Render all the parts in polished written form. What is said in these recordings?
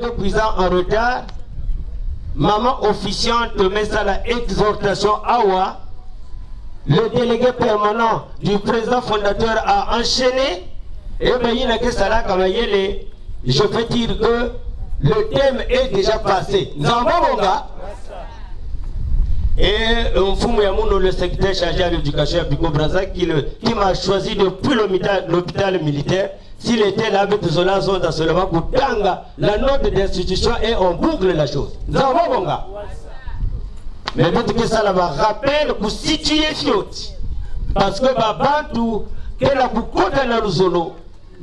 quelques cuisants en retard. Maman officiante met ça la exhortation Awa. Le délégué permanent du président fondateur a enchaîné. Et bien, je peux dire que le thème est déjà passé. Et le secrétaire chargé à l'éducation à Biko Braza qui m'a choisi depuis l'hôpital militaire. S'il était là avec Zola Zonda seulement pour Tanga, la note d'institution et on boucle la chose. Mais peut-être que ça va rappel pour situer Fioti. Parce que Babantou, qu'elle a beaucoup dans Luzolo.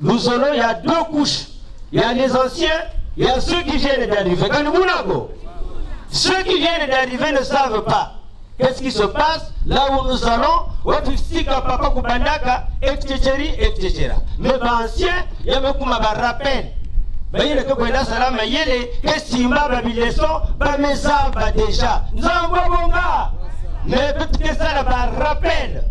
Luzolo, il y a deux couches. Il y a les anciens, il y a ceux qui viennent d'arriver. Ceux qui viennent d'arriver ne savent pas qu'est-ce qui se passe là où nous allons. Mais les anciens, il y a beaucoup de rappel. Mais peut-être que ça rappel.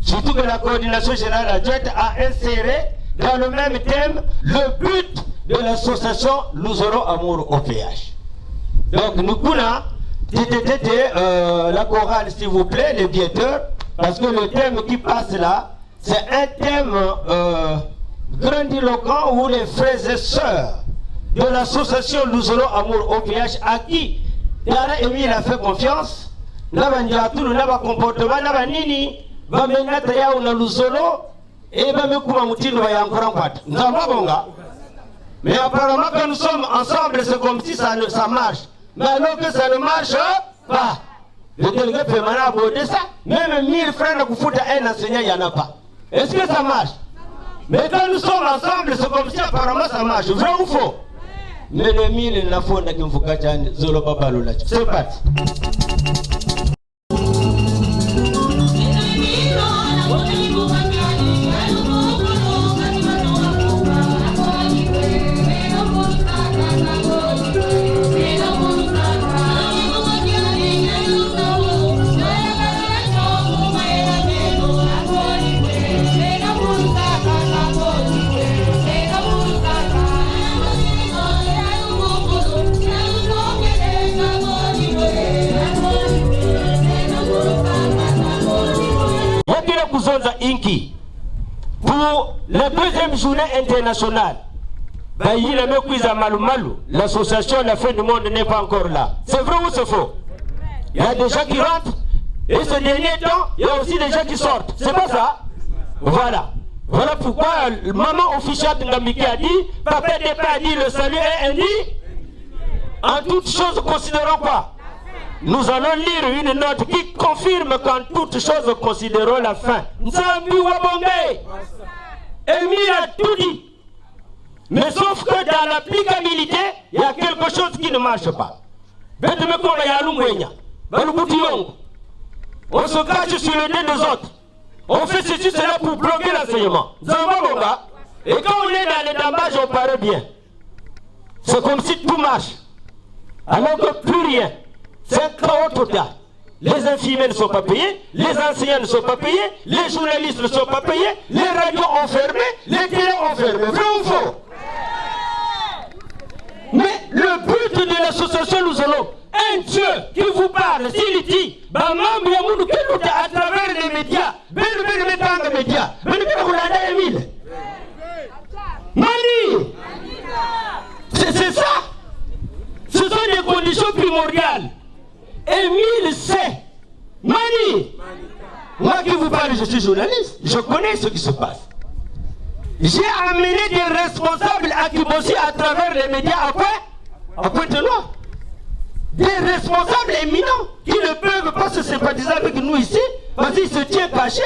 Surtout que la coordination générale adjointe a inséré dans le même thème le but de l'association Nous aurons amour au PH. Donc nous pouvons la chorale s'il vous plaît, les bienteurs, parce que le thème qui passe là, c'est un thème grandiloquent où les frères et sœurs de l'association Nous aurons amour au PH à qui Dara Emile a fait confiance, n'a pas comportement, n'a pas nini. Et mais apparemment quand nous sommes ensemble c'est comme si ça marche. Mais alors que ça ne marche pas. Le délégué permanent a abordé ça. Même 1000 francs pour foutre un enseignant, il n'y en a pas. Est-ce que ça marche? Mais quand nous sommes ensemble c'est comme si apparemment ça marche. Vrai ou faux? Mais le 1000 il n'a pas de c'est parti. Pour la deuxième journée internationale, l'association La Fin du Monde n'est pas encore là. C'est vrai ou c'est faux? Il y a des gens qui rentrent et ce dernier temps, il y a aussi des gens qui sortent. C'est pas ça? Voilà. Voilà pourquoi maman officielle de Ngambiki a dit, papa Depa a dit, le salut est indi. En toutes choses, considérons quoi? Nous allons lire une note qui confirme qu'en toutes choses, considérons la fin. Nzambi Wabongé, Émile a tout dit. Mais sauf que dans l'applicabilité, il y a quelque chose qui ne marche pas. On se cache sur le nez des autres. On fait ceci, cela pour bloquer l'enseignement. Et quand on est dans les dambages, on paraît bien. C'est comme si tout marche. Alors que plus rien. C'est un chaos total. Les infirmiers ne sont pas payés, les enseignants ne sont pas payés, les journalistes ne sont pas payés, les radios ont fermé, les télés ont fermé. Vrai ou faux? Mais le but de l'association Nous allons, un Dieu qui vous parle, s'il dit, à travers les médias, c'est ça. Ce sont des conditions primordiales. Émile sait. Mani. Moi qui vous parle, je suis journaliste. Je connais ce qui se passe. J'ai amené des responsables à Kibossi à travers les médias à quoi? À Pointe-Noire. Des responsables éminents qui ne peuvent pas se sympathiser avec nous ici parce qu'ils se tiennent cachés.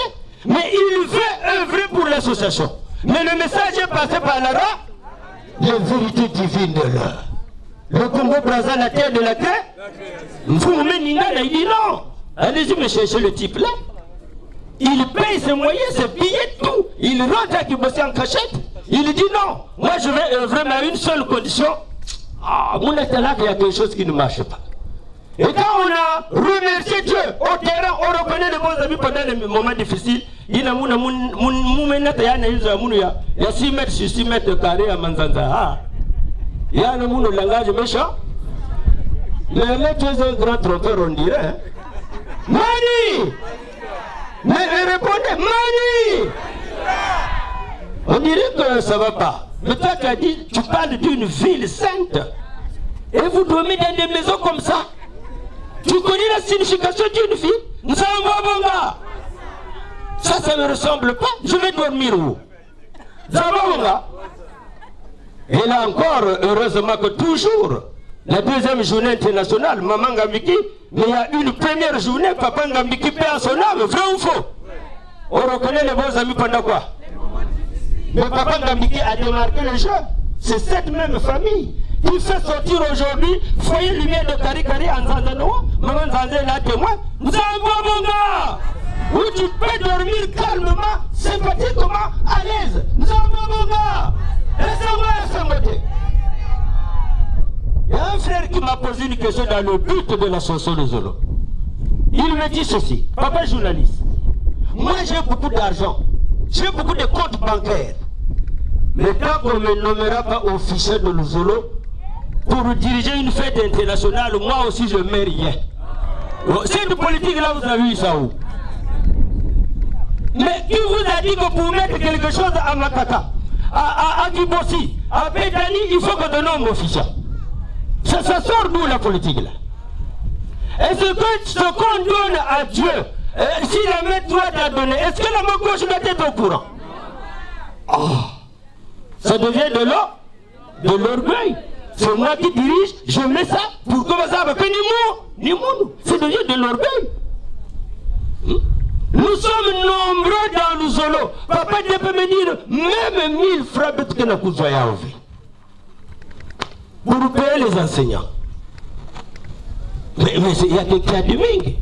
Mais il veut œuvrer pour l'association. Mais le message est passé par là. Les vérités divines de l'heure. Le Congo Brazza, la terre de la terre. Vous il dit non. Allez-y me chercher le type là. Il paye ses moyens, ses billets, tout. Il rentre à Kibossi en cachette. Il dit non. Moi je vais œuvrer mais à une seule condition. Ah, mon état là, il y a quelque chose qui ne marche pas. Et quand on a remercié Dieu au terrain, on reconnaît les bons amis pendant les moments difficiles. Il y a 6 mètres sur 6 mètres carrés à Manzanza. Il y a un langage méchant. Mais là, tu es un grand trompeur, on dirait. Hein? Mani! Mais répondez, Mani! On dirait que ça ne va pas. Mais toi, tu as dit, tu parles d'une ville sainte. Et vous dormez dans des maisons comme ça. Tu connais la signification d'une ville? Nzambabonga. Ça ne me ressemble pas. Je vais dormir où? Nzambabonga. Et là encore, heureusement que toujours, la deuxième journée internationale, Maman Ngambiki, mais il y a une première journée, Papa Ngambiki paie à son âme, vrai ou faux? On reconnaît les bons amis pendant quoi? Mais Papa Ngambiki a démarqué le jeu. C'est cette même famille qui fait sortir aujourd'hui Foyer Lumière de Karikari en Zanzanoa. Maman Zanzé est là témoin. Nzambabonga, où tu peux dormir calmement, sympathiquement, à l'aise. Nzambabonga. Il y a un frère qui m'a posé une question dans le but de la chanson de Zolo. Il me dit ceci, papa journaliste, moi j'ai beaucoup d'argent, j'ai beaucoup de comptes bancaires, mais tant qu'on ne me nommera pas officier de Zolo pour diriger une fête internationale, moi aussi je ne mets rien. Cette politique-là, vous avez vu ça où? Mais qui vous a dit que pour mettre quelque chose à Makata, à Djibouti, à Bédani, il faut que de nomme officiel. Ça sort d'où la politique là? Est-ce que ce qu'on donne à Dieu, si la main droite a donné, est-ce que la main gauche doit être au courant? Oh, ça devient de l'orgueil. C'est moi qui dirige, je mets ça pour commencer avec ni mou. Ça devient de l'orgueil. Nous sommes nombreux dans le Zolo. Papa Dieu peut me dire, même 1000 francs que nous avons pour payer les enseignants. Mais il y a des cas du Ming.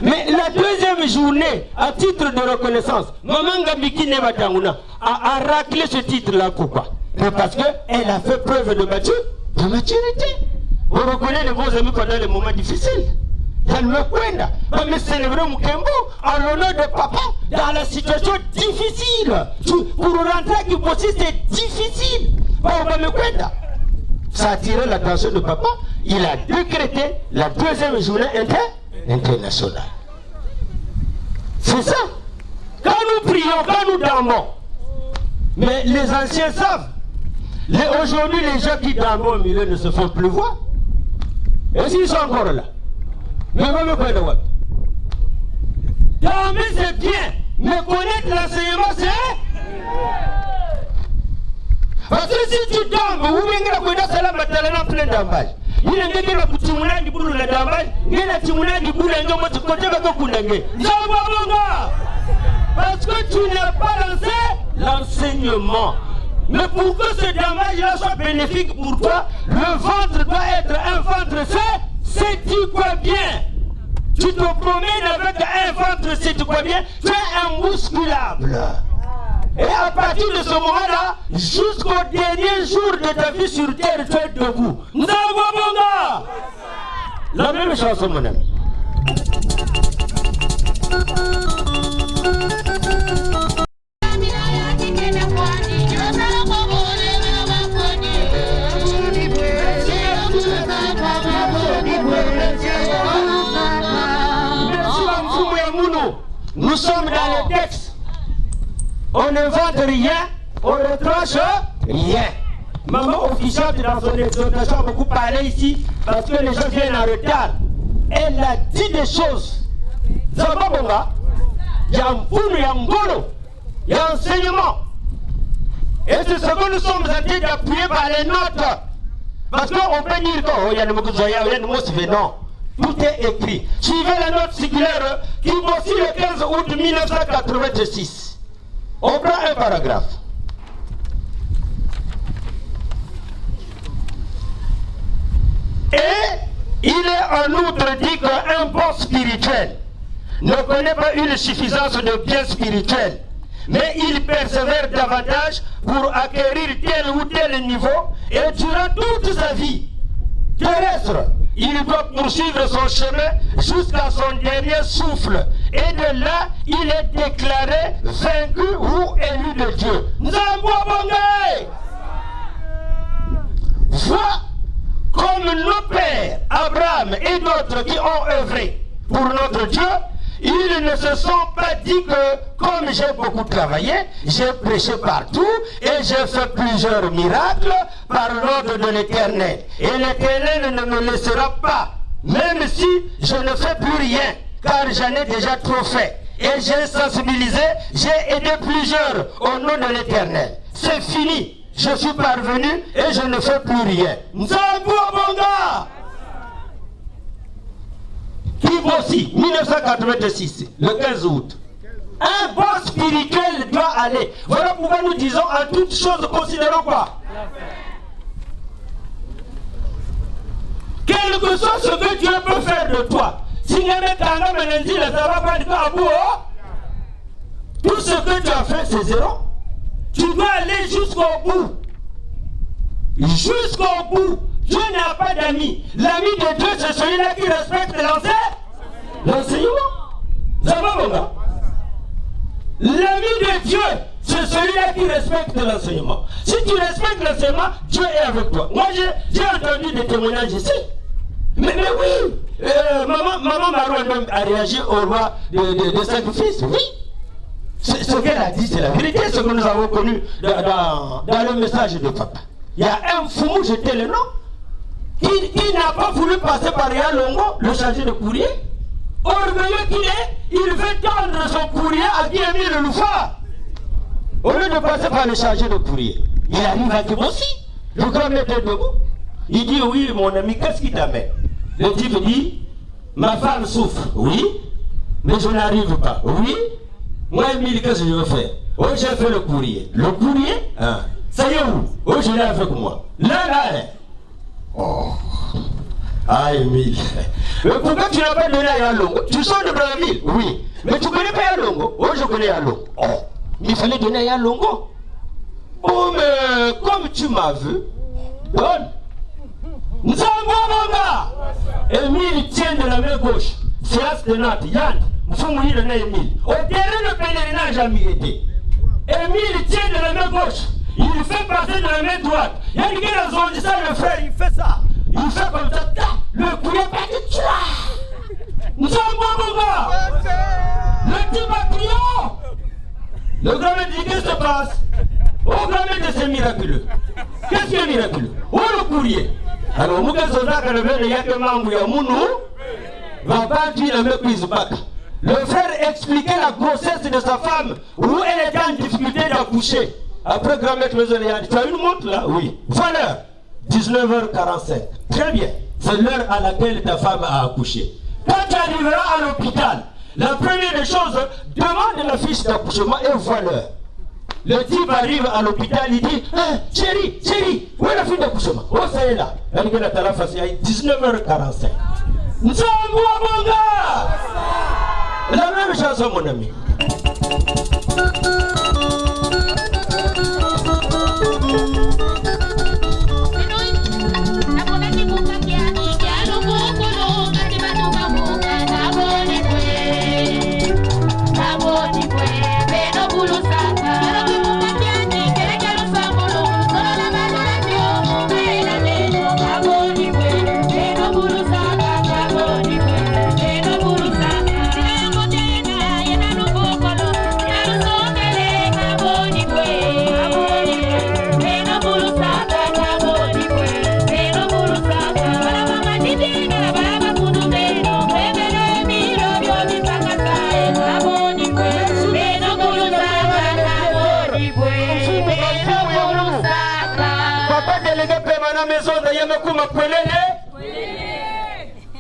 Mais la deuxième journée, à titre de reconnaissance, Maman Ngambiki Nebatanguna a raclé ce titre-là. Pourquoi? Parce qu'elle a fait preuve de maturité. On reconnaît les bons amis pendant les moments difficiles. Elle me cuenta, mais célébrer Mukembo en l'honneur de papa dans la situation difficile. Pour rentrer à Djibouti, c'est difficile. Ça a attiré l'attention de papa. Il a décrété la deuxième journée internationale. C'est ça. Quand nous prions, quand nous dormons, mais les anciens savent. Aujourd'hui, les gens qui dorment au milieu ne se font plus voir. Et s'ils sont encore là? Mais dormir c'est bien, mais connaître l'enseignement c'est... Parce que si tu dormes, vous venez à connaître cela maintenant plein d'embâches. Il y a des gens qui ont dit que la d'embâche, il y a des gens qui ont dit que parce que tu n'as pas lancé l'enseignement. Mais pour que ce dommage-là soit bénéfique pour toi, le ventre doit être un ventre sain. Sais-tu quoi bien? Tu te promènes avec un ventre, sais-tu quoi bien? Tu es un musculable. Et à partir de ce moment-là, jusqu'au dernier jour de ta vie sur terre, tu es debout. Nzambabonga! La même chanson, mon ami. Nous sommes dans le texte. On n'invente rien, on ne retranche rien. Maman officiante dans son exhortation a beaucoup parlé ici parce que les gens viennent en retard. Elle a dit des choses. Zambabonga, il y a un boulot, il y a un golo, il y a un enseignement. Et c'est ce que nous sommes en train d'appuyer par les notes. Parce qu'on peut dire qu'il y a des mots, non. Tout est écrit. Suivez la note circulaire qui voici le 15 août 1986. On prend un paragraphe. Et il est en outre dit qu'un bon spirituel ne connaît pas une suffisance de bien spirituel, mais il persévère davantage pour acquérir tel ou tel niveau et durant toute sa vie terrestre. Il doit poursuivre son chemin jusqu'à son dernier souffle. Et de là, il est déclaré vaincu ou élu de Dieu. Toutefois, comme nos pères, Abraham et d'autres qui ont œuvré pour notre Dieu, ils ne se sont pas dit que, comme j'ai beaucoup travaillé, j'ai prêché partout et j'ai fait plusieurs miracles par l'ordre de l'Éternel. Et l'Éternel ne me laissera pas, même si je ne fais plus rien, car j'en ai déjà trop fait. Et j'ai sensibilisé, j'ai aidé plusieurs au nom de l'Éternel. C'est fini. Je suis parvenu et je ne fais plus rien. Nzambu Bonga Kibosi, 1986, le 15 août. Un bon spirituel doit aller. Voilà pourquoi nous disons en toutes choses, considérons quoi? Quel que soit ce que Dieu peut faire de toi, si tout ce que tu as fait, c'est zéro. Tu dois aller jusqu'au bout. Jusqu'au bout. Dieu n'a pas d'amis. L'ami de Dieu, c'est celui-là qui respecte l'enseignement. L'ami de Dieu, c'est celui-là qui respecte l'enseignement. Si tu respectes l'enseignement, Dieu est avec toi. Moi, j'ai entendu des témoignages ici. Mais oui, maman Marouane a réagi au roi de sacrifice. Oui. Ce qu'elle a dit, c'est la vérité, ce que nous avons connu dans le message de papa. Il y a un fou, j'étais le nom, qui n'a pas voulu passer par Yalongo, le chargé de courrier. Orgueilleux qu'il est, il veut tendre son courrier à Guillemille Loufa. Au lieu de passer par le chargé de courrier, il arrive à Kibossi, le grand maître debout. Il dit, oui, mon ami, qu'est-ce qui t'amène? Le type dit, ma femme souffre, oui, mais je n'arrive pas, oui. Moi, Emile, qu'est-ce que je veux faire? Oh, j'ai fait le courrier. Le courrier? Hein? Ça y est où? Oh, je l'ai avec moi. Là, hein? Oh. Ah, Emile. Mais pourquoi tu n'as pas donné à Yalongo? Tu sors de Brazzaville? Oui. Mais tu connais pas Yalongo? Oh, je connais Yalongo. Oh. Il fallait donner à Yalongo. Oh, mais comme tu m'as vu, donne. Nzambouabanga! Emile tient de la main gauche. Séance de Nantes. Yann. Emile. Au terrain de pèlerinage à Migueté. Emile tient de la main gauche. Il fait passer de la main droite. Il y a une guerre à zone, ça, le frère, il fait ça. Il fait comme ça. Le courrier pas de tu là. Nous sommes bons, le petit papillon. Le grand maître dit qu'est-ce qui se passe? Au grand maître, c'est miraculeux. Qu'est-ce qui est miraculeux? Où le courrier? Alors, nous, qu'est-ce que il y a que Mangou Yamounou va pas dire le méprise pas. Le frère expliquait la grossesse de sa femme, où elle était en difficulté d'accoucher. Après, grand-maître Mézélia a dit, tu as une montre là? Oui. Voilà, 19h45. Très bien. C'est l'heure à laquelle ta femme a accouché. Quand tu arriveras à l'hôpital, la première des choses, demande la fiche d'accouchement et vois l'heure. Le type arrive à l'hôpital, il dit, chérie, où est la fiche d'accouchement? Oh, ça est là. Elle est à la face, il y a 19h45. Nous sommes Bonga! La même chanson, mon ami.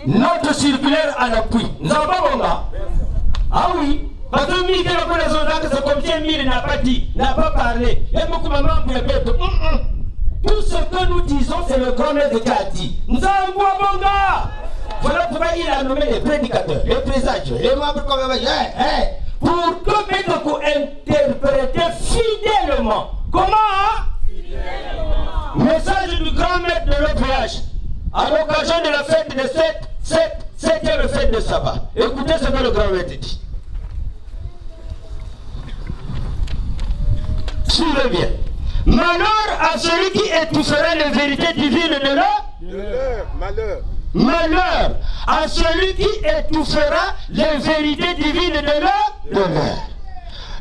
Notre circulaire à l'appui. Nous avons pas bon là. Ah oui. Parce que Mille, c'est comme si Mille n'a pas dit, n'a pas parlé. Il y a beaucoup de mamans qui répètent. Tout ce que nous disons, c'est le grand-mère qui a dit. Nous avons quoi bon gars? Voilà pourquoi il a nommé les prédicateurs, les présages, les membres comme pour que mettre pour interpréter fidèlement. Comment? Fidèlement. Message du grand-maître de l'OPH. À l'occasion de la fête de septième fête de sabbat. Écoutez ce que le grand-maître dit. Suivez bien. Malheur à celui qui étouffera les vérités divines de leur malheur. Malheur à celui qui étouffera les vérités divines de leur.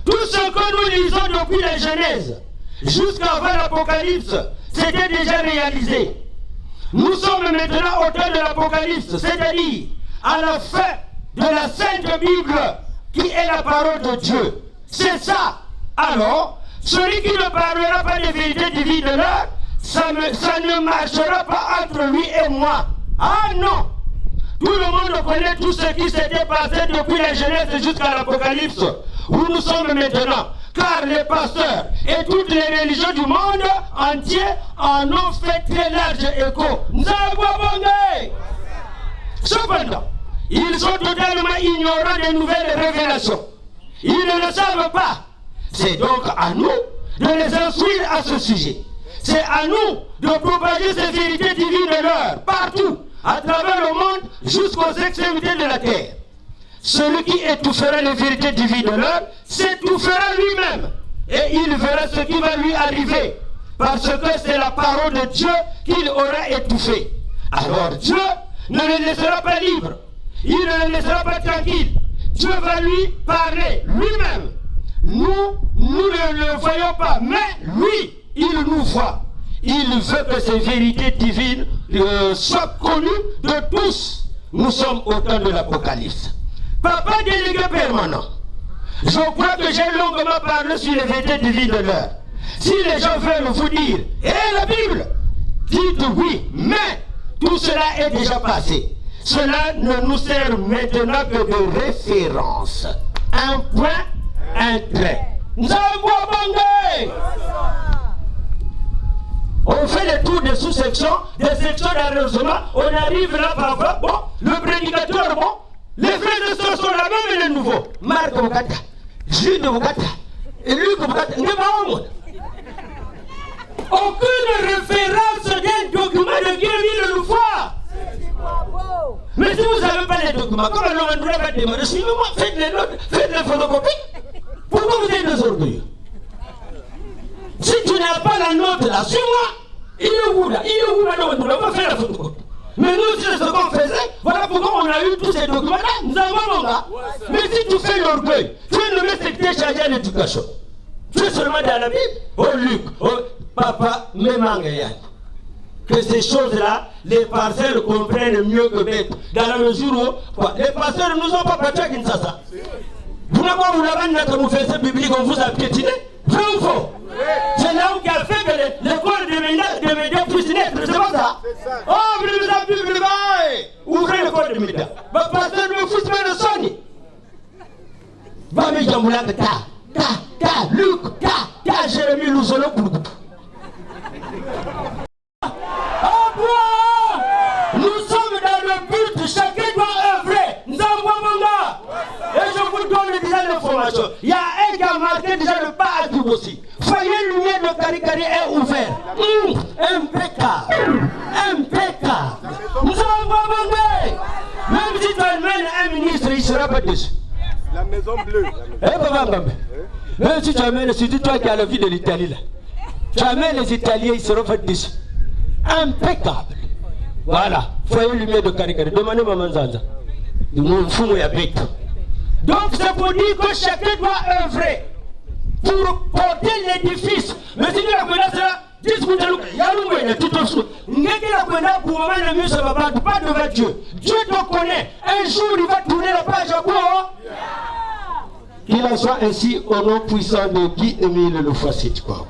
Tout ce que nous lisons depuis la Genèse jusqu'avant l'Apocalypse, c'était déjà réalisé. Nous sommes maintenant au temps de l'Apocalypse, c'est-à-dire à la fin de la Sainte Bible, qui est la parole de Dieu. C'est ça. Alors, celui qui ne parlera pas des vérités divines de l'heure, ça ne marchera pas entre lui et moi. Ah non! Tout le monde connaît tout ce qui s'était passé depuis la Genèse jusqu'à l'Apocalypse, où nous sommes maintenant. Car les pasteurs et toutes les religions du monde entier en ont fait très large écho. Cependant, ils sont totalement ignorants des nouvelles révélations. Ils ne le savent pas. C'est donc à nous de les instruire à ce sujet. C'est à nous de propager ces vérités divines de l'heure, partout, à travers le monde, jusqu'aux extrémités de la terre. Celui qui étouffera les vérités divines de l'heure s'étouffera lui-même. Et il verra ce qui va lui arriver. Parce que c'est la parole de Dieu qu'il aura étouffée. Alors Dieu ne le laissera pas libre. Il ne le laissera pas tranquille. Dieu va lui parler lui-même. Nous ne le voyons pas, mais lui, il nous voit. Il veut que ces vérités divines soient connues de tous. Nous sommes au temps de l'Apocalypse. Papa délégué permanent, je crois que j'ai longuement parlé sur les vérités divines de l'heure. Si les gens veulent vous dire, la Bible, dites oui, mais tout cela est déjà passé. Cela ne nous sert maintenant que de référence. Un point, un trait. On fait le tour des sous-sections, des sections d'arrondissement, on arrive là parfois, bon, le prédicateur, bon, les frères et sœurs sont là même et les nouveaux. Marc Bokata, Jude Bokata, et Luc Bokata, aucune référence d'un document de Dieu ni le fois. Mais si vous n'avez pas les documents, comment l'on va demander, suivez-moi, faites les notes, faites les photocopies. Pourquoi vous êtes des orgueilleux? Si tu n'as pas la note là, suis-moi. Il est où là? Il est où là? On va faire la photocopie. Mais nous, c'est ce qu'on faisait. Voilà pourquoi on a eu tous ces documents-là. Nous avons mon gars. Mais si tu fais l'orgueil, tu es nommé secrétaire chargé à l'éducation. Tu es seulement dans la Bible. Oh Luc, oh papa, même Angayan. Que ces choses-là, les pasteurs comprennent mieux que bête. Dans la mesure où, les pasteurs ne nous ont pas battus à Kinshasa. Vous n'avez pas voulu notre confesseur biblique, on vous a piétiné. Vrai ou faux? C'est là où il a fait que l'école de médias puisse naître, c'est pas ça? Oh, vous nous avez pu, ouvrez l'école de médias. Ma pasteur me fout de Sony. Va me dire, Luc, Jérémie Louzolo, nous sommes dans le but, chacun doit œuvrer. Nous avons mon gars. Et je vous donne déjà l'information. Il y a un qui a marqué déjà le pas à tout aussi. Foyer lumière de Karikari est ouvert. Impeccable. Impeccable. Nous avons mon gars. Même si tu amènes un ministre, il ne sera pas dessus. La maison bleue. Même si tu amènes, c'est toi qui as la vie de l'Italie là. Tu amènes les Italiens, ils seront faits dessus. Impeccable. Voilà. Foyer lumière de Karikari. Demandez Maman Zanza. Donc c'est pour dire que chacun doit œuvrer pour porter l'édifice. Mais si tu as connu cela, dis-moi, il y a un tout au sous. Pas devant Dieu. Dieu te connaît. Un jour il va tourner la page à quoi? Qu'il en soit ainsi au nom puissant de Guy Émile Le Foissit, quoi.